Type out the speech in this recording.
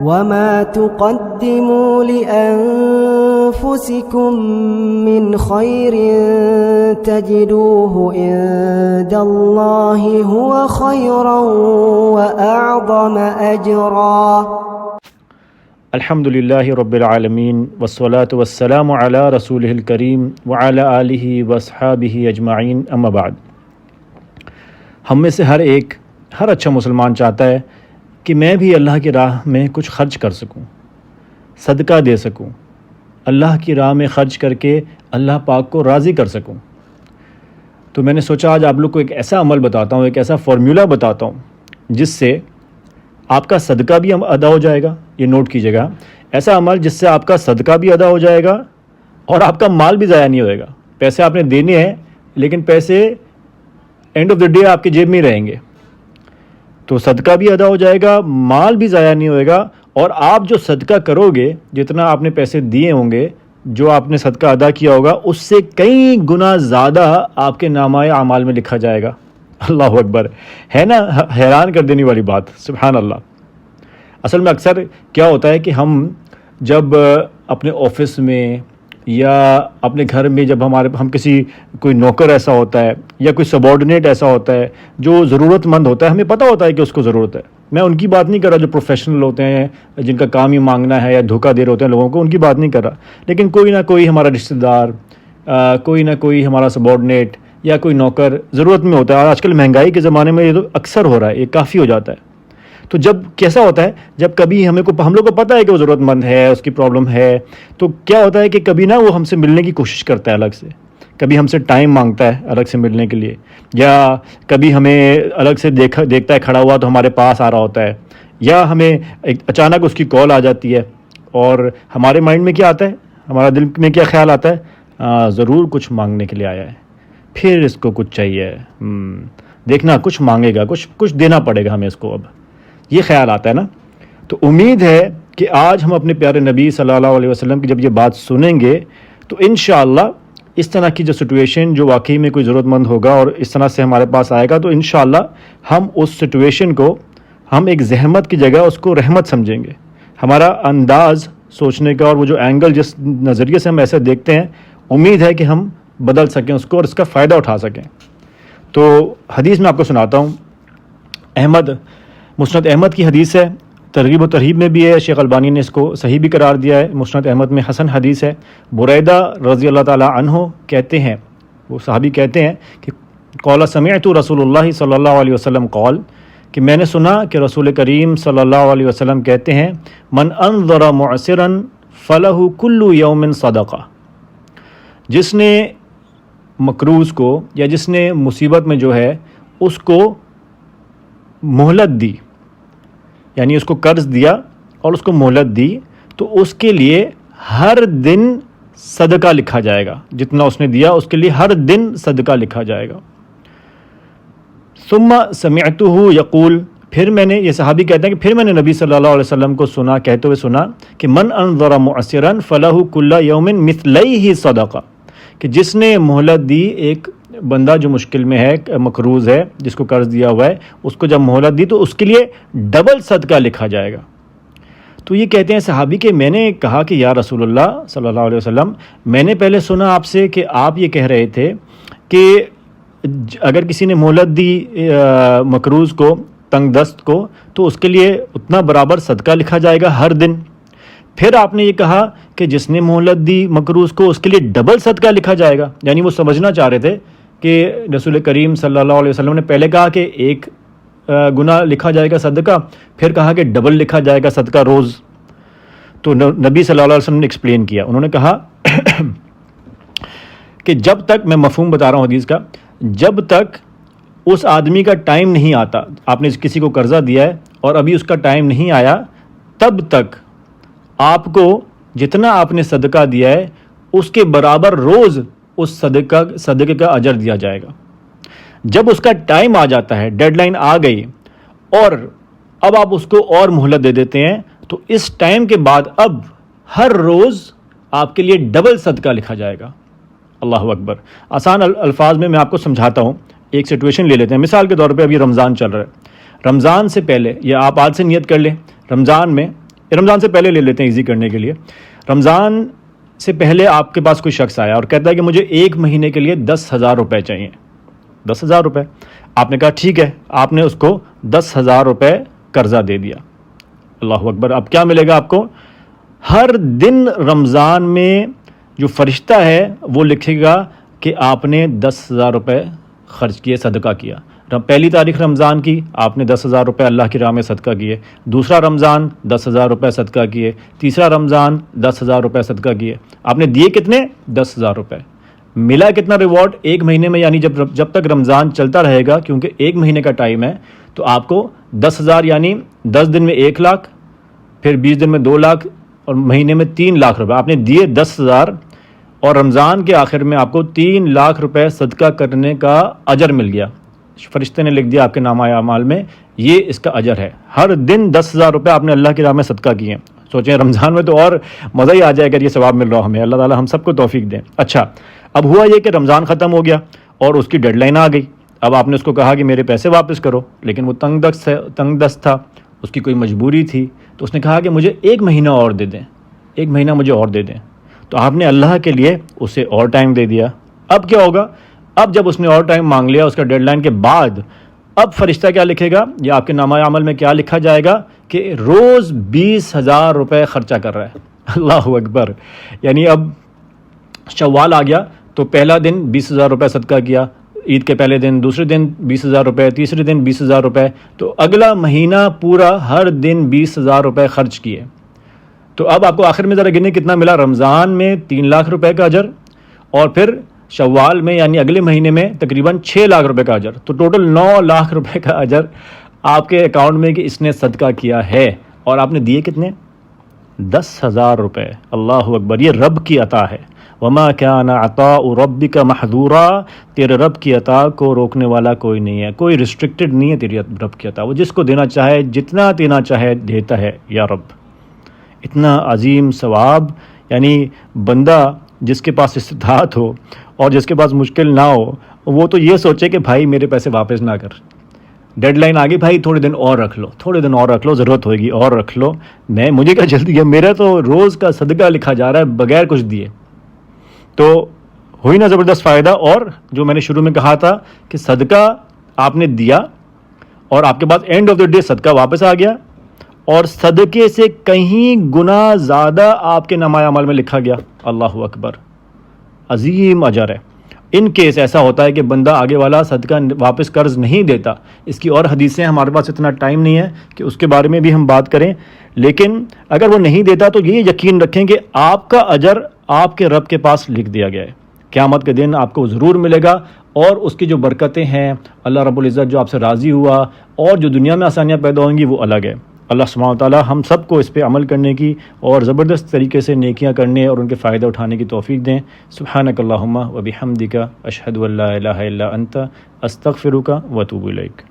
وما تقدموا لأنفسكم من خير تجدوه عند الله هو خيرا وأعظم أجرا. الحمد للہ رب العالمین والصلاة والسلام علی رسولہ الکریم وعلی آلہ واصحابہ اجمعین اما بعد. ہم میں سے ہر اچھا مسلمان چاہتا ہے کہ میں بھی اللہ کی راہ میں کچھ خرچ کر سکوں، صدقہ دے سکوں، اللہ کی راہ میں خرچ کر کے اللہ پاک کو راضی کر سکوں. تو میں نے سوچا آج آپ لوگ کو ایک ایسا عمل بتاتا ہوں، ایک ایسا فارمولا بتاتا ہوں جس سے آپ کا صدقہ بھی ادا ہو جائے گا. یہ نوٹ کیجیے گا، ایسا عمل جس سے آپ کا صدقہ بھی ادا ہو جائے گا اور آپ کا مال بھی ضائع نہیں ہوئے گا. پیسے آپ نے دینے ہیں لیکن پیسے اینڈ آف دا ڈے آپ کے جیب میں ہی رہیں گے. تو صدقہ بھی ادا ہو جائے گا، مال بھی ضائع نہیں ہوئے گا، اور آپ جو صدقہ کرو گے، جتنا آپ نے پیسے دیے ہوں گے، جو آپ نے صدقہ ادا کیا ہوگا، اس سے کئی گنا زیادہ آپ کے نامہ اعمال میں لکھا جائے گا. اللہ اکبر، ہے نا حیران کر دینے والی بات، سبحان اللہ. اصل میں اکثر کیا ہوتا ہے کہ ہم جب اپنے آفس میں یا اپنے گھر میں جب ہم کسی کوئی نوکر ایسا ہوتا ہے یا کوئی سبارڈینیٹ ایسا ہوتا ہے جو ضرورت مند ہوتا ہے، ہمیں پتہ ہوتا ہے کہ اس کو ضرورت ہے. میں ان کی بات نہیں کر رہا جو پروفیشنل ہوتے ہیں، جن کا کام ہی مانگنا ہے یا دھوکہ دے رہے ہوتے ہیں لوگوں کو، ان کی بات نہیں کر رہا. لیکن کوئی نہ کوئی ہمارا رشتہ دار، کوئی نہ کوئی ہمارا سبارڈینیٹ یا کوئی نوکر ضرورت میں ہوتا ہے. اور آج کل مہنگائی کے زمانے میں یہ تو اکثر ہو رہا ہے، یہ کافی ہو جاتا ہے. تو جب کیسا ہوتا ہے، جب کبھی ہم لوگ کو پتہ ہے کہ وہ ضرورت مند ہے، اس کی پرابلم ہے، تو کیا ہوتا ہے کہ کبھی نا وہ ہم سے ملنے کی کوشش کرتا ہے الگ سے، کبھی ہم سے ٹائم مانگتا ہے الگ سے ملنے کے لیے، یا کبھی ہمیں الگ سے دیکھتا ہے کھڑا ہوا تو ہمارے پاس آ رہا ہوتا ہے، یا ہمیں اچانک اس کی کال آ جاتی ہے اور ہمارے مائنڈ میں کیا آتا ہے، ہمارا دل میں کیا خیال آتا ہے، ضرور کچھ مانگنے کے لیے آیا ہے، پھر اس کو کچھ چاہیے، دیکھنا کچھ مانگے گا، کچھ دینا پڑے گا ہمیں اس کو. اب یہ خیال آتا ہے نا. تو امید ہے کہ آج ہم اپنے پیارے نبی صلی اللہ علیہ وسلم کی جب یہ بات سنیں گے تو انشاءاللہ اس طرح کی جو سچویشن جو واقعی میں کوئی ضرورت مند ہوگا اور اس طرح سے ہمارے پاس آئے گا، تو انشاءاللہ ہم اس سچویشن کو ہم ایک زحمت کی جگہ اس کو رحمت سمجھیں گے. ہمارا انداز سوچنے کا اور وہ جو اینگل جس نظریے سے ہم ایسے دیکھتے ہیں، امید ہے کہ ہم بدل سکیں اس کو اور اس کا فائدہ اٹھا سکیں. تو حدیث میں آپ کو سناتا ہوں. مسند احمد کی حدیث ہے، ترغیب و ترہیب میں بھی ہے، شیخ البانی نے اس کو صحیح بھی قرار دیا ہے. مسند احمد میں حسن حدیث ہے. بریدہ رضی اللہ تعالی عنہ کہتے ہیں، وہ صحابی کہتے ہیں کہ قال سمعت رسول اللہ صلی اللہ علیہ وسلم قال، کہ میں نے سنا کہ رسول کریم صلی اللہ علیہ وسلم کہتے ہیں من انظر معسرا فلہ کل یوم صدقہ. جس نے مقروض کو یا جس نے مصیبت میں جو ہے اس کو مہلت دی، یعنی اس کو قرض دیا اور اس کو مہلت دی، تو اس کے لیے ہر دن صدقہ لکھا جائے گا. جتنا اس نے دیا اس کے لیے ہر دن صدقہ لکھا جائے گا. ثم سمعتہ یقول، پھر میں نے، یہ صحابی کہتے ہیں کہ پھر میں نے نبی صلی اللہ علیہ وسلم کو کہتے ہوئے سنا کہ من انظر معسرا فلہ کل یوم مثلیہ صدقہ، کہ جس نے مہلت دی، ایک بندہ جو مشکل میں ہے، مقروض ہے، جس کو قرض دیا ہوا ہے، اس کو جب مہلت دی تو اس کے لیے ڈبل صدقہ لکھا جائے گا. تو یہ کہتے ہیں صحابی کہ میں نے کہا کہ یا رسول اللہ صلی اللہ علیہ وسلم، میں نے پہلے سنا آپ سے کہ آپ یہ کہہ رہے تھے کہ اگر کسی نے مہلت دی مقروض کو، تنگ دست کو، تو اس کے لیے اتنا برابر صدقہ لکھا جائے گا ہر دن. پھر آپ نے یہ کہا کہ جس نے مہلت دی مقروض کو اس کے لیے ڈبل صدقہ لکھا جائے گا. یعنی وہ سمجھنا چاہ رہے تھے کہ رسول کریم صلی اللہ علیہ وسلم نے پہلے کہا کہ ایک گناہ لکھا جائے گا صدقہ، پھر کہا کہ ڈبل لکھا جائے گا صدقہ روز. تو نبی صلی اللہ علیہ وسلم نے ایکسپلین کیا. انہوں نے کہا کہ جب تک، میں مفہوم بتا رہا ہوں حدیث کا، جب تک اس آدمی کا ٹائم نہیں آتا، آپ نے کسی کو قرضہ دیا ہے اور ابھی اس کا ٹائم نہیں آیا، تب تک آپ کو جتنا آپ نے صدقہ دیا ہے اس کے برابر روز اس صدقے کا اجر دیا جائے گا. جب اس کا ٹائم آ جاتا ہے، ڈیڈ لائن آ گئی، اور اب آپ اس کو اور مہلت دے دیتے ہیں، تو اس ٹائم کے بعد اب ہر روز آپ کے لیے ڈبل صدقہ لکھا جائے گا. اللہ اکبر. آسان الفاظ میں آپ کو سمجھاتا ہوں. ایک سچویشن لے لیتے ہیں. مثال کے طور پہ ابھی رمضان چل رہا ہے. رمضان سے پہلے، یا آپ آج سے نیت کر لیں، رمضان میں رمضان سے پہلے لے لیتے ہیں ایزی کرنے کے لیے. رمضان سے پہلے آپ کے پاس کوئی شخص آیا اور کہتا ہے کہ مجھے 1 مہینے کے لیے 10,000 روپے چاہیے. 10,000 روپے. آپ نے کہا ٹھیک ہے, آپ نے اس کو 10,000 روپے قرضہ دے دیا. اللہ اکبر. اب کیا ملے گا آپ کو؟ ہر دن رمضان میں جو فرشتہ ہے وہ لکھے گا کہ آپ نے 10,000 روپے خرچ کیے, صدقہ کیا. پہلی تاریخ رمضان کی آپ نے 10,000 روپے اللہ کی راہ میں صدقہ کیے. دوسرا رمضان 10,000 روپے صدقہ کیے. تیسرا رمضان 10,000 روپے صدقہ کیے. آپ نے دیے کتنے؟ 10,000 روپے. ملا کتنا ریوارڈ 1 مہینے میں؟ یعنی جب تک رمضان چلتا رہے گا, کیونکہ 1 مہینے کا ٹائم ہے, تو آپ کو 10,000 یعنی 10 دن میں 1 لاکھ, پھر 20 دن میں 2 لاکھ اور مہینے میں 3 لاکھ روپے. آپ نے دیے 10,000 اور رمضان کے آخر میں آپ کو 3 لاکھ روپے صدقہ کرنے کا اجر مل گیا. فرشتے نے لکھ دیا آپ کے نامہ اعمال میں, یہ اس کا اجر ہے. ہر دن 10,000 روپے آپ نے اللہ کی راہ میں صدقہ کیے. سوچیں رمضان میں تو اور مزہ ہی آ جائے گا, یہ ثواب مل رہا ہمیں. اللہ تعالیٰ ہم سب کو توفیق دیں. اچھا, اب ہوا یہ کہ رمضان ختم ہو گیا اور اس کی ڈیڈ لائن آ گئی. اب آپ نے اس کو کہا کہ میرے پیسے واپس کرو, لیکن وہ تنگ دست تھا, اس کی کوئی مجبوری تھی, تو اس نے کہا کہ مجھے 1 مہینہ اور دے دیں, 1 مہینہ مجھے اور دے دیں. تو آپ نے اللہ کے لیے اسے اور ٹائم دے دیا. اب کیا ہوگا؟ اب جب اس نے اور ٹائم مانگ لیا اس کا ڈیڈ لائن کے بعد, اب فرشتہ کیا لکھے گا یا آپ کے نامہ عمل میں کیا لکھا جائے گا کہ روز 20,000 روپے خرچہ کر رہا ہے. اللہ اکبر. یعنی اب شوال آ گیا تو پہلا دن 20,000 روپے صدقہ کیا, عید کے پہلے دن, دوسرے دن 20,000 روپے, تیسرے دن 20,000 روپے, تو اگلا مہینہ پورا ہر دن 20,000 روپے خرچ کیے. تو اب آپ کو آخر میں ذرا گنے کتنا ملا؟ رمضان میں 3 لاکھ روپے کا اجر, اور پھر شوال میں یعنی اگلے مہینے میں تقریباً 6 لاکھ روپے کا اجر. تو ٹوٹل 9 لاکھ روپے کا اجر آپ کے اکاؤنٹ میں کہ اس نے صدقہ کیا ہے. اور آپ نے دیے کتنے؟ 10,000 روپے. اللہ اکبر. یہ رب کی عطا ہے. وما کان عطاء ربک محظورا. تیرے رب کی عطا کو روکنے والا کوئی نہیں ہے, کوئی ریسٹرکٹڈ نہیں ہے تیری رب کی عطا. وہ جس کو دینا چاہے جتنا دینا چاہے دیتا ہے. یا رب, اتنا عظیم ثواب. یعنی بندہ جس کے پاس استطاعت ہو اور جس کے پاس مشکل نہ ہو, وہ تو یہ سوچے کہ بھائی میرے پیسے واپس نہ کر, ڈیڈ لائن آ گئی بھائی, تھوڑے دن اور رکھ لو, تھوڑے دن اور رکھ لو, ضرورت ہوئے گی اور رکھ لو. مجھے کیا جلدی ہے, میرا تو روز کا صدقہ لکھا جا رہا ہے بغیر کچھ دیے. تو ہوئی نا زبردست فائدہ. اور جو میں نے شروع میں کہا تھا کہ صدقہ آپ نے دیا اور آپ کے پاس اینڈ آف دا ڈے صدقہ واپس آ گیا, اور صدقے سے کہیں گنا زیادہ آپ کے نامہ عمل میں لکھا گیا. اللہ اکبر. عظیم اجر ہے. ان کیس ایسا ہوتا ہے کہ بندہ آگے والا صدقہ واپس قرض نہیں دیتا, اس کی اور حدیثیں, ہمارے پاس اتنا ٹائم نہیں ہے کہ اس کے بارے میں بھی ہم بات کریں, لیکن اگر وہ نہیں دیتا تو یہ یقین رکھیں کہ آپ کا اجر آپ کے رب کے پاس لکھ دیا گیا ہے. قیامت کے دن آپ کو ضرور ملے گا, اور اس کی جو برکتیں ہیں, اللہ رب العزت جو آپ سے راضی ہوا, اور جو دنیا میں آسانیاں پیدا ہوں گی وہ الگ ہے. اللہ سبحانہ وتعالی ہم سب کو اس پہ عمل کرنے کی اور زبردست طریقے سے نیکیاں کرنے اور ان کے فائدہ اٹھانے کی توفیق دیں. سبحانک اللہم و بحمدک اشہد ان لا الہ الا انت استغفرک و اتوب الیک.